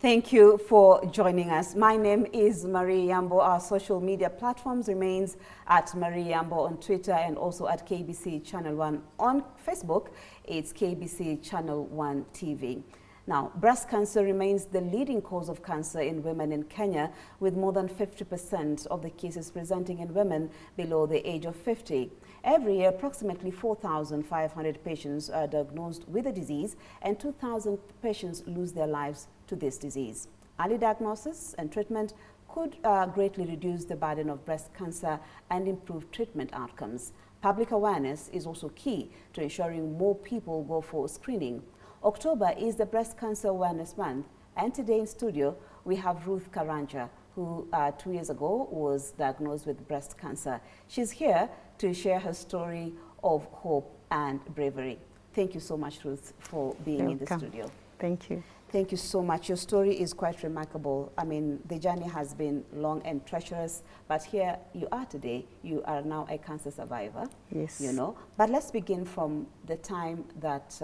Thank you for joining us. My name is Marie Yambo. Our social media platforms remains at Marie Yambo on Twitter and also at KBC Channel 1 on Facebook. It's KBC Channel 1 TV. Now, breast cancer remains the leading cause of cancer in women in Kenya, with more than 50% of the cases presenting in women below the age of 50. Every year, approximately 4,500 patients are diagnosed with the disease, and 2,000 patients lose their lives to this disease. Early diagnosis and treatment could greatly reduce the burden of breast cancer and improve treatment outcomes. Public awareness is also key to ensuring more people go for screening. October is the Breast Cancer Awareness Month, and today in studio we have Ruth Karanja, who 2 years ago was diagnosed with breast cancer. She's here to share her story of hope and bravery. Thank you so much, Ruth, for being in the studio. Thank you. Thank you so much. Your story is quite remarkable. I mean, the journey has been long and treacherous, but here you are today. You are now a cancer survivor. Yes. You know, but let's begin from the time that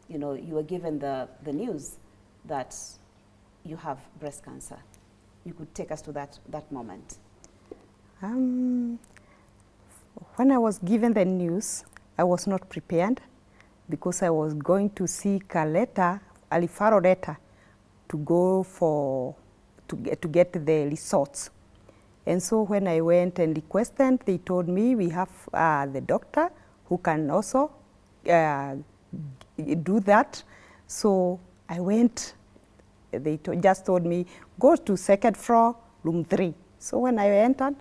you know, you were given the news that you have breast cancer. You could take us to that moment. When I was given the news, I was not prepared because I was going to seek a letter, a referral letter, to go for, to get the results. And so when I went and requested, they told me we have the doctor who can also do that. So I went, they just told me, go to second floor, room 3. So when I entered,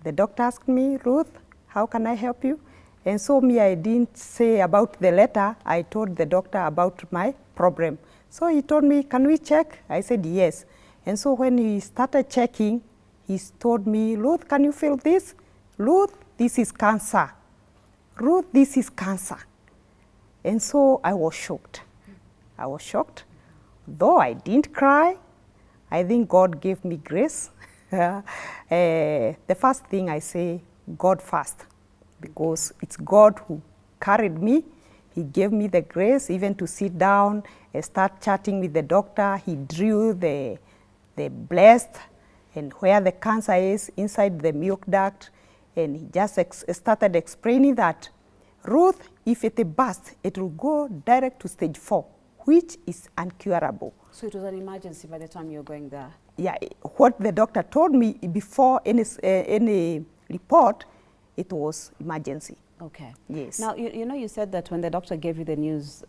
the doctor asked me, Ruth, how can I help you? And so I didn't say about the letter. I told the doctor about my problem. So he told me, can we check? I said, yes. And so when he started checking, he told me, Ruth, can you feel this? Ruth, this is cancer. Ruth, this is cancer. And so I was shocked. I was shocked. Though I didn't cry, I think God gave me grace. The first thing I say, God first, because it's God who carried me. He gave me the grace even to sit down and start chatting with the doctor. He drew the breast and where the cancer is inside the milk duct. And he just started explaining that, Ruth, if it bursts, it will go direct to stage 4, which is incurable. So it was an emergency by the time you were going there? Yeah, what the doctor told me before any report, it was emergency. Okay. Yes. Now, you know, you said that when the doctor gave you the news,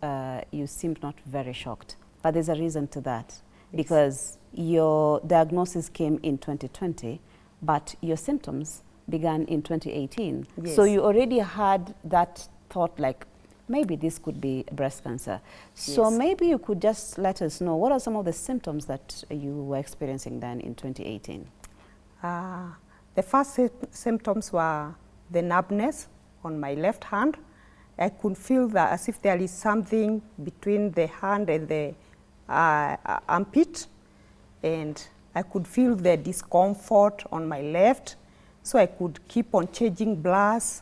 you seemed not very shocked. But there's a reason to that. Yes. Because your diagnosis came in 2020, but your symptoms began in 2018. Yes. So you already had that thought like, maybe this could be breast cancer. So yes, maybe you could just let us know, what are some of the symptoms that you were experiencing then in 2018? The first symptoms were the numbness on my left hand. I could feel that as if there is something between the hand and the armpit. And I could feel the discomfort on my left. So I could keep on changing bloods.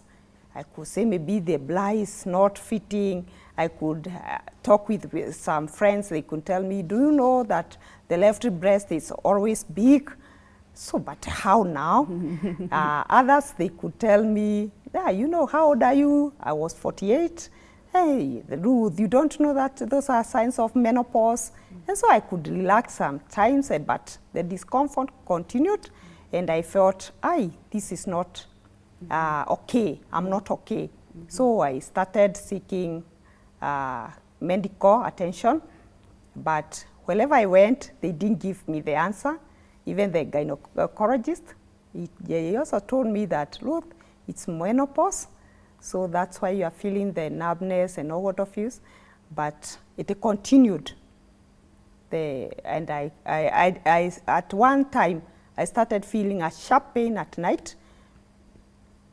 I could say maybe the blood is not fitting. I could talk with some friends. They could tell me, do you know that the left breast is always big? So, but how now? Others, they could tell me, yeah, you know, how old are you? I was 48. Hey, Ruth, you don't know that those are signs of menopause? And so I could relax sometimes, but the discomfort continued. And I felt, this is not okay. I'm not okay. So I started seeking medical attention. But wherever I went, they didn't give me the answer. Even the gynecologist, he also told me that, Ruth, it's menopause. So that's why you are feeling the numbness and all what of use. But it continued. And I at one time, I started feeling a sharp pain at night,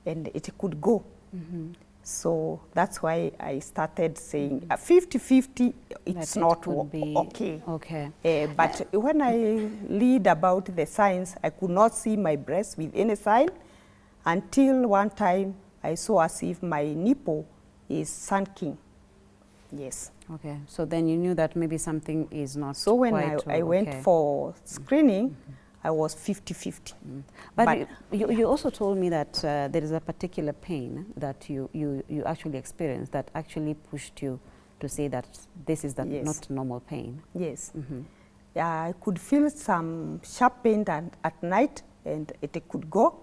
and it could go. Mm-hmm. So that's why I started saying 50-50, it's not okay. Okay. But when I read about the signs, I could not see my breast with any sign until one time I saw as if my nipple is sunken. Yes. Okay, so then you knew that maybe something is not So when quite I went okay. for screening, I was 50-50. But you also told me that there is a particular pain that you actually experienced that actually pushed you to say that this is Yes. not normal pain. Yes. I could feel some sharp pain at night, and it could go.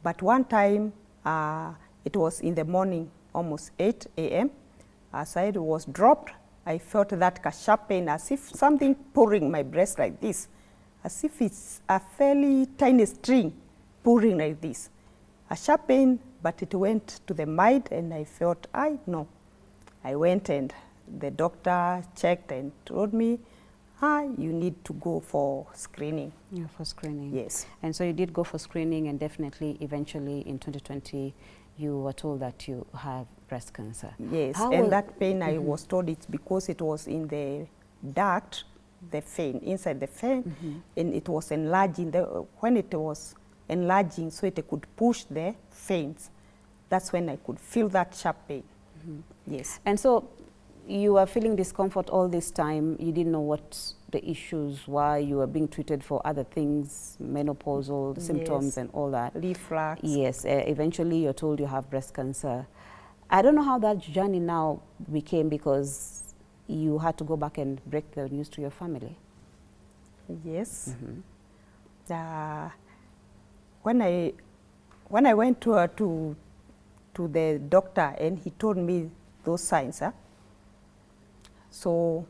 But one time, it was in the morning, almost 8 a.m. As I was dropped, I felt that sharp pain, as if something pulling my breast like this, as if it's a fairly tiny string pulling like this. A sharp pain, but it went to the mind, and I felt, no. I went, and the doctor checked and told me, you need to go for screening. Yeah, for screening. Yes. And so you did go for screening, and definitely, eventually, in 2020, you were told that you have breast cancer. Yes, and that pain, I was told it's because it was in the duct, the vein, inside the vein, and it was enlarging. When it was enlarging, so it could push the veins. That's when I could feel that sharp pain. Yes. And so you were feeling discomfort all this time. You didn't know what the issues were. You were being treated for other things, menopausal symptoms and all that. Reflux. Yes. Eventually, you're told you have breast cancer. I don't know how that journey now became, because you had to go back and break the news to your family. Yes. When I went to the doctor, and he told me those signs, so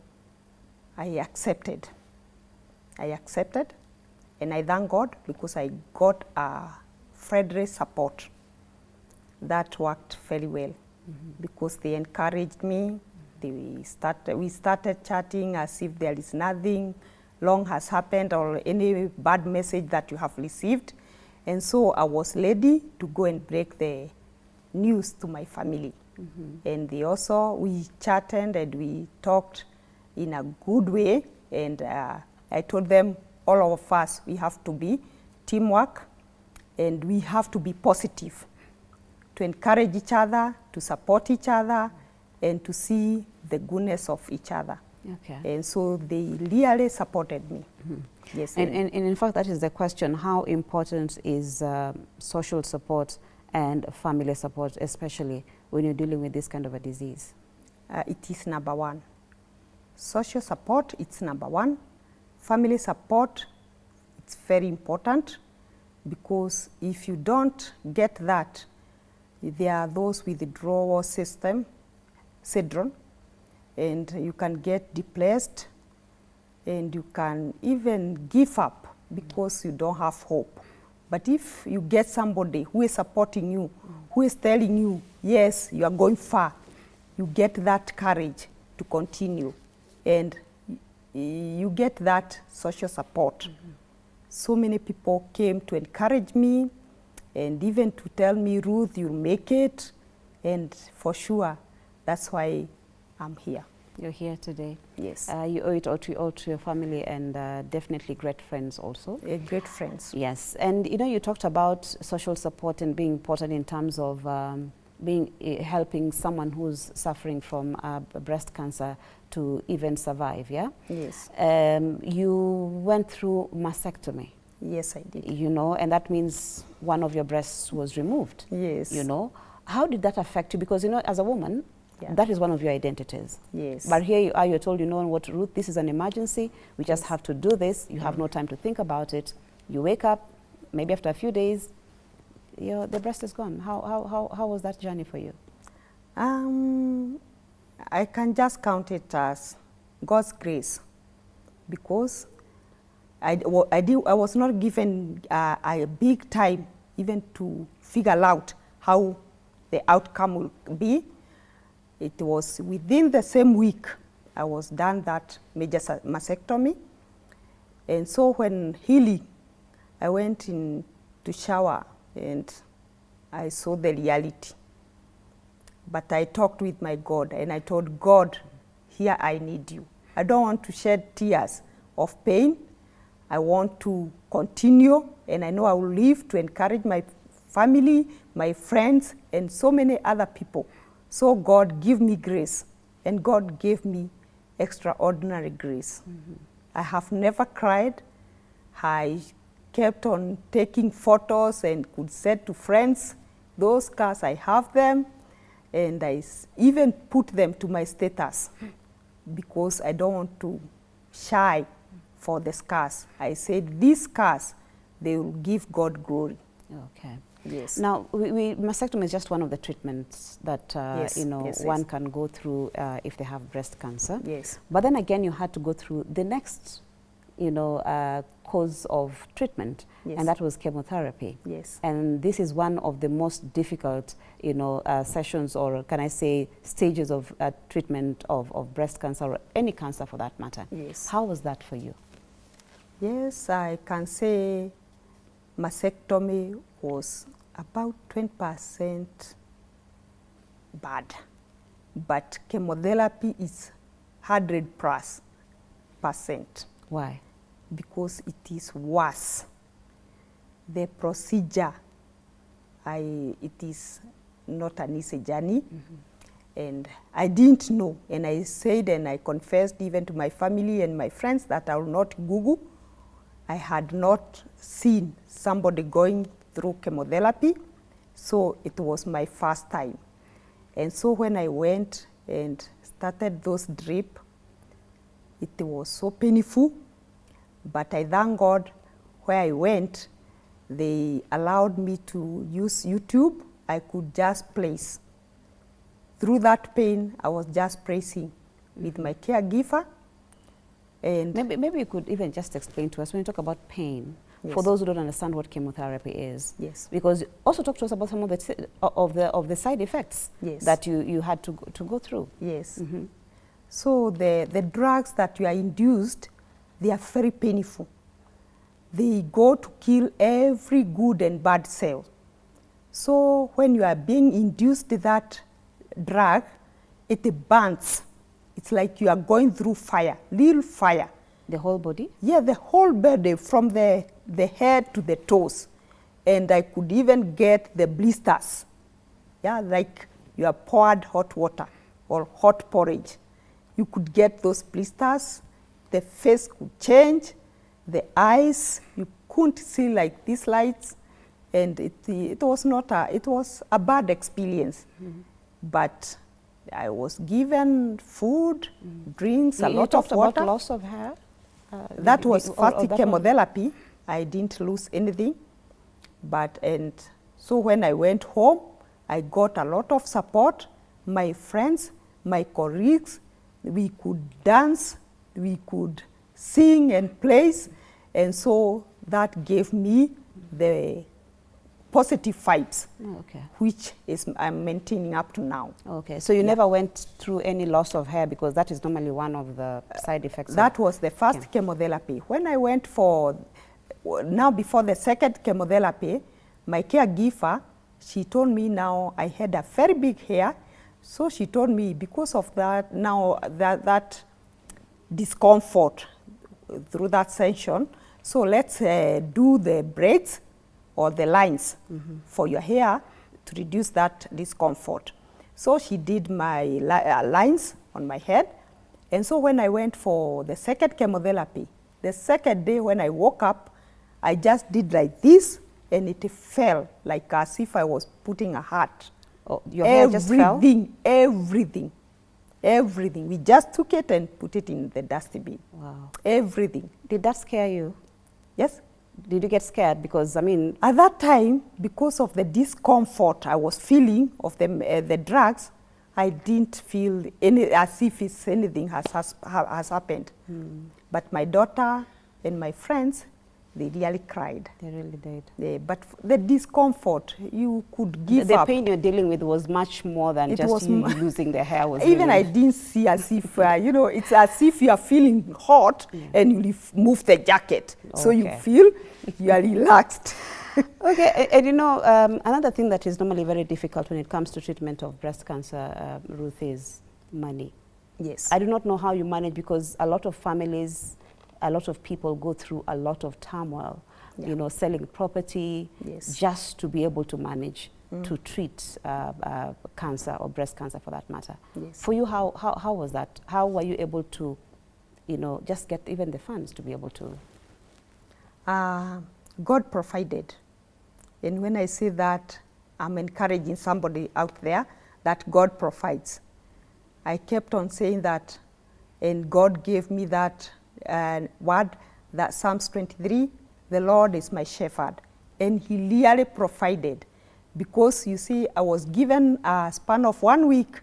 I accepted. And I thank God, because I got a friendly support that worked very well, because they encouraged me. We started chatting as if there is nothing wrong has happened or any bad message that you have received. And so I was ready to go and break the news to my family. And we chatted and we talked in a good way. And I told them, all of us, we have to be teamwork, and we have to be positive, to encourage each other, to support each other, and to see the goodness of each other. Okay. And so they really supported me. Yes. And in fact, that is the question: how important is social support and family support, especially when you're dealing with this kind of a disease? It is number one. Social support, it's number one. Family support, it's very important, because if you don't get that, there are those with withdrawal syndrome, and you can get depressed, and you can even give up because you don't have hope. But if you get somebody who is supporting you, who is telling you, yes, you are going far, you get that courage to continue, and you get that social support. So many people came to encourage me, and even to tell me, Ruth, you'll make it. And for sure, that's why I'm here. You're here today. Yes. You owe it all to your family, and definitely great friends also. Great friends. Yes. And you talked about social support and being important in terms of helping someone who's suffering from breast cancer to even survive, yeah? Yes. You went through mastectomy. Yes, I did. And that means one of your breasts was removed. Yes. How did that affect you? Because, as a woman, that is one of your identities. Yes. But here you are, you're told, what, Ruth, this is an emergency. We just have to do this. You have no time to think about it. You wake up, maybe after a few days, the breast is gone. How was that journey for you? I can just count it as God's grace, because I was not given a big time even to figure out how the outcome will be. It was within the same week I was done that major mastectomy. And so when healing, I went in to shower and I saw the reality. But I talked with my God, and I told God, here I need you. I don't want to shed tears of pain. I want to continue, and I know I will live to encourage my family, my friends, and so many other people. So God, give me grace and God gave me extraordinary grace. I have never cried. I kept on taking photos and could say to friends, those scars, I have them, and I even put them to my status because I don't want to shy for the scars. I said, these scars, they will give God glory. Okay. Yes. Now, mastectomy is just one of the treatments that one can go through if they have breast cancer. Yes. But then again, you had to go through the next, course of treatment, Yes. and that was chemotherapy. Yes. And this is one of the most difficult, sessions, or can I say stages of treatment of breast cancer or any cancer for that matter. Yes. How was that for you? Yes, I can say mastectomy was about 20% bad, but chemotherapy is 100%. Why? Because it is worse. The procedure, it is not an easy journey, and I didn't know, and I said and I confessed even to my family and my friends that I will not Google. I had not seen somebody going through chemotherapy, so it was my first time. And so when I went and started those drip, it was so painful, but I thank God where I went, they allowed me to use YouTube. I could just place. Through that pain, I was just praising with my caregiver. And maybe you could even just explain to us when you talk about pain, yes. for those who don't understand what chemotherapy is. Yes. Because also talk to us about some of the side effects yes. that you had to go through. Yes. So the drugs that you are induced, they are very painful. They go to kill every good and bad cell. So when you are being induced that drug, it burns. It's like you are going through fire, real fire. The whole body? Yeah, the whole body, from the head to the toes. And I could even get the blisters. Yeah, like you are poured hot water or hot porridge. You could get those blisters. The face could change. The eyes, you couldn't see like these lights. And it was a bad experience. But I was given food, drinks, a lot of water. You talked about loss of hair? That was first chemotherapy. I didn't lose anything. And so when I went home, I got a lot of support. My friends, my colleagues, we could dance, we could sing and play. And so that gave me the positive vibes, which I'm maintaining up to now. Okay, so you never went through any loss of hair, because that is normally one of the side effects. That was the first chemotherapy. When I went before the second chemotherapy, my caregiver, she told me now I had a very big hair. So she told me because of that, now that discomfort through that session, so let's do the braids or the lines for your hair to reduce that discomfort. So she did my lines on my head. And so when I went for the second chemotherapy, the second day when I woke up, I just did like this, and it fell like as if I was putting a heart. Oh, your hair just fell? Everything. We just took it and put it in the dustbin. Wow. Everything. Did that scare you? Yes. Did you get scared? Because, I mean... At that time, because of the discomfort I was feeling of the drugs, I didn't feel as if anything has happened. But my daughter and my friends, they really cried. They really did. But the discomfort, you could give up. The pain you're dealing with was much more than just you losing the hair. Even I didn't see as if, it's as if you are feeling hot and you move the jacket. So you feel you are relaxed. Okay, and another thing that is normally very difficult when it comes to treatment of breast cancer, Ruth, is money. Yes. I do not know how you manage, because a lot of families, a lot of people go through a lot of turmoil, selling property just to be able to manage to treat cancer or breast cancer for that matter. Yes. For you, how was that? How were you able to, just get even the funds to be able to? God provided. And when I say that, I'm encouraging somebody out there that God provides. I kept on saying that, and God gave me that word, that Psalms 23, the Lord is my shepherd. And he really provided. Because you see, I was given a span of 1 week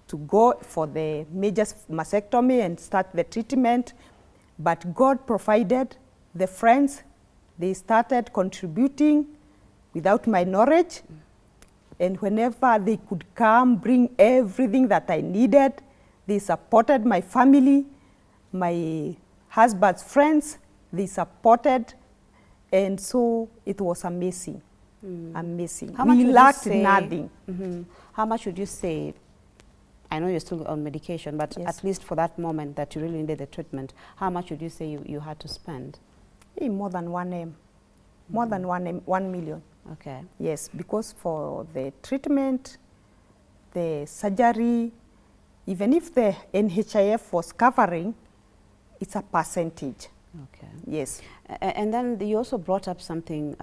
to go for the major mastectomy and start the treatment. But God provided. The friends, they started contributing without my knowledge. And whenever they could come, bring everything that I needed, they supported my family, my husband's friends, they supported. And so it was amazing, amazing. We lacked nothing. How much would you say, I know you're still on medication, but Yes. at least for that moment that you really needed the treatment, how much would you say you had to spend? More than 1 M, more than 1 million. Okay. Yes, because for the treatment, the surgery, even if the NHIF was covering, it's a percentage. Okay. Yes. And then you also brought up something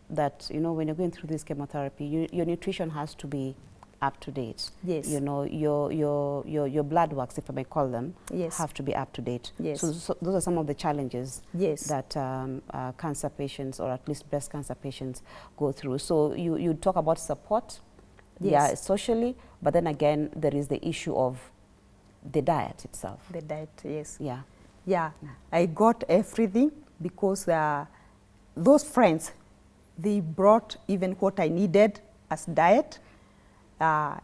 that, when you're going through this chemotherapy, your nutrition has to be up to date. Yes. Your blood works, if I may call them, Yes. have to be up to date. Yes. So those are some of the challenges Yes. that cancer patients, or at least breast cancer patients, go through. So you talk about support, Yes. yeah, socially, but then again, there is the issue of the diet itself. The diet, yes. Yeah. Yeah, I got everything because those friends, they brought even what I needed as diet.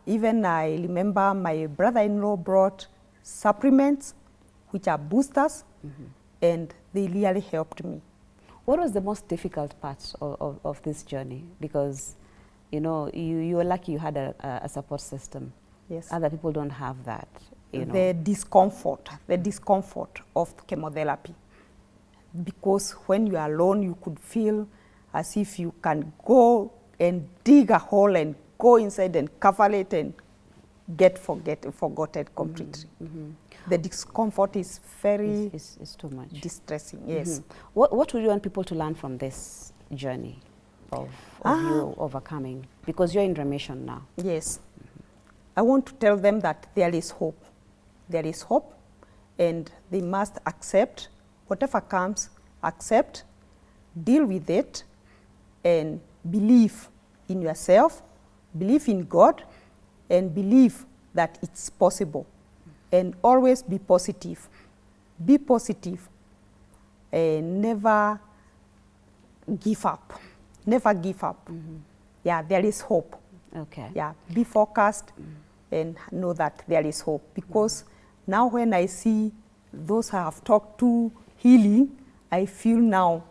Even I remember my brother-in-law brought supplements, which are boosters, and they really helped me. What was the most difficult part of this journey? Because, you were lucky you had a support system. Yes. Other people don't have that. The discomfort of chemotherapy. Because when you are alone, you could feel as if you can go and dig a hole and go inside and cover it and forgotten completely. The discomfort is very It's too much. distressing, yes. What would you want people to learn from this journey of you overcoming? Because you're in remission now. Yes. I want to tell them that there is hope. There is hope, and they must accept whatever comes, accept, deal with it, and believe in yourself, believe in God, and believe that it's possible. And always be positive. Be positive, and never give up. Never give up. Yeah, there is hope. Okay. Yeah, be focused and know that there is hope. Because now when I see those I have talked to healing, I feel now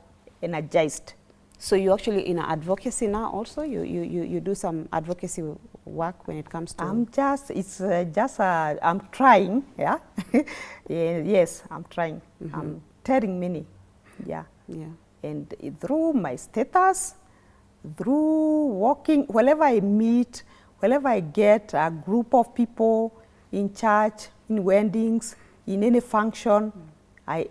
energized. So you're actually in advocacy now also? You do some advocacy work when it comes to... I'm trying, yeah. Yes, I'm trying. I'm telling many, yeah. Yeah. And through my status, through walking, wherever I meet, wherever I get a group of people in church, in weddings, in any function,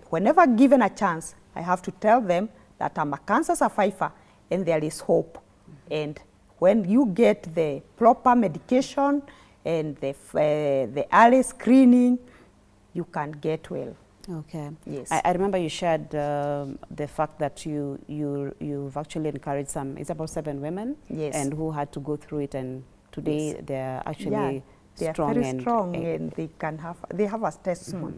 whenever given a chance, I have to tell them that I'm a cancer survivor and there is hope. And when you get the proper medication and the early screening, you can get well. Okay. Yes. I remember you shared the fact that you've actually encouraged it's about 7 women. Yes. And who had to go through it, and today Yes. they're actually they are strong. very strong, and they have a testimony.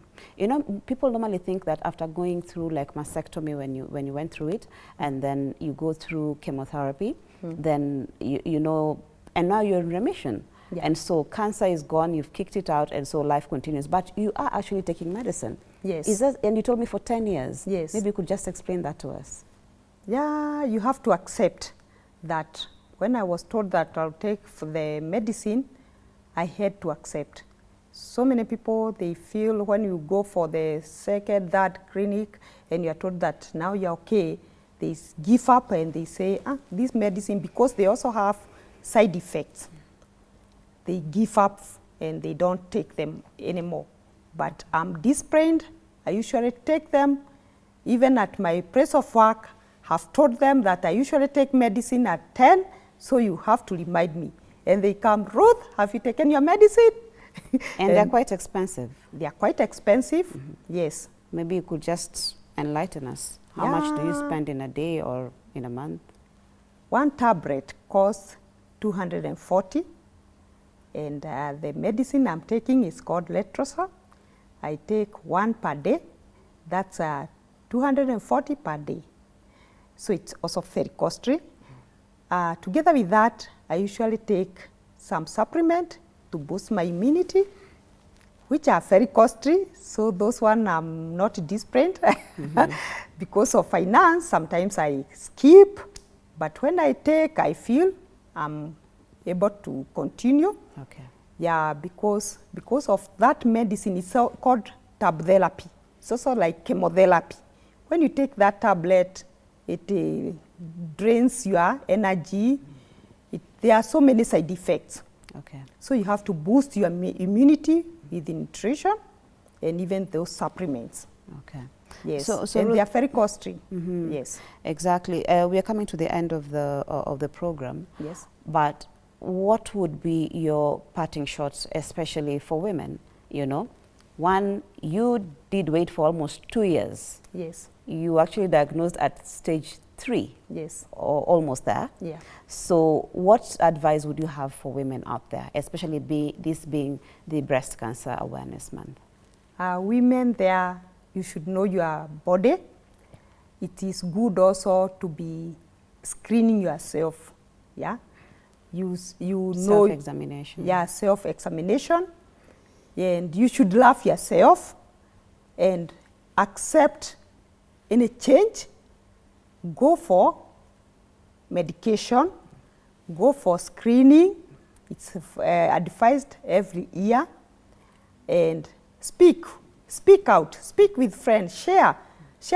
People normally think that after going through like mastectomy, when you went through it, and then you go through chemotherapy, then and now you're in remission. Yeah. And so cancer is gone, you've kicked it out, and so life continues. But you are actually taking medicine. Yes. And you told me for 10 years. Yes. Maybe you could just explain that to us. Yeah, you have to accept that when I was told that I'll take the medicine, I had to accept. So many people, they feel when you go for the second, third clinic, and you're told that now you're okay, they give up and they say, this medicine, because they also have side effects. They give up and they don't take them anymore. But I'm disciplined. I usually take them. Even at my place of work, have told them that I usually take medicine at 10, so you have to remind me. And they come, Ruth, have you taken your medicine? And they're quite expensive. They are quite expensive, yes. Maybe you could just enlighten us. How much do you spend in a day or in a month? One tablet costs 240, and the medicine I'm taking is called Letrozole. I take one per day. That's 240 per day. So it's also very costly. Together with that, I usually take some supplement to boost my immunity, which are very costly. So those one I'm not disciplined. Because of finance, sometimes I skip. But when I take, I feel I'm able to continue. Okay. Yeah, because of that medicine, it's called tab therapy. It's also like chemotherapy. When you take that tablet, it drains your energy. There are so many side effects. Okay. So you have to boost your immunity with nutrition and even those supplements. Okay. Yes, so and they are very costly. Yes. Exactly. We are coming to the end of the program. Yes. But what would be your parting shots, especially for women? You know, one, you did wait for almost 2 years. Yes. You actually diagnosed at stage 3. Yes. Or almost there. Yeah. So what advice would you have for women out there, especially this being the Breast Cancer Awareness Month? Women there, you should know your body. It is good also to be screening yourself. Yeah. You know. Self-examination. Yeah, self-examination. And you should love yourself and accept any change. Go for medication, go for screening. It's advised every year. And speak out, speak with friends, share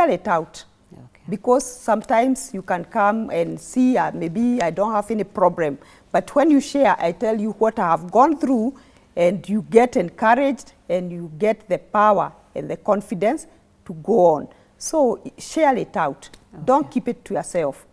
it out. Okay. Because sometimes you can come and see, maybe I don't have any problem. But when you share, I tell you what I have gone through, and you get encouraged and you get the power and the confidence to go on. So share it out. Okay. Don't keep it to yourself.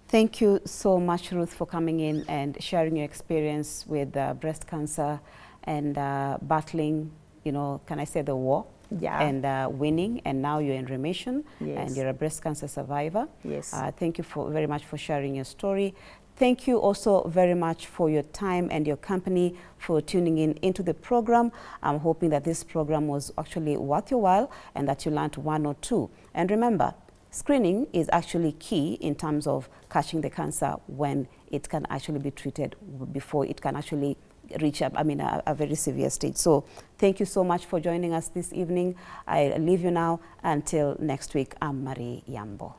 Thank you so much, Ruth, for coming in and sharing your experience with breast cancer and battling, you know, can I say the war? Yeah. And winning, and now you're in remission. Yes. And you're a breast cancer survivor. Yes. Thank you very much for sharing your story. Thank you also very much for your time and your company, for tuning into the program. I'm hoping that this program was actually worth your while and that you learned one or two. And remember, screening is actually key in terms of catching the cancer when it can actually be treated before it can actually reach a very severe stage. So thank you so much for joining us this evening. I leave you now until next week. I'm Marie Yambo.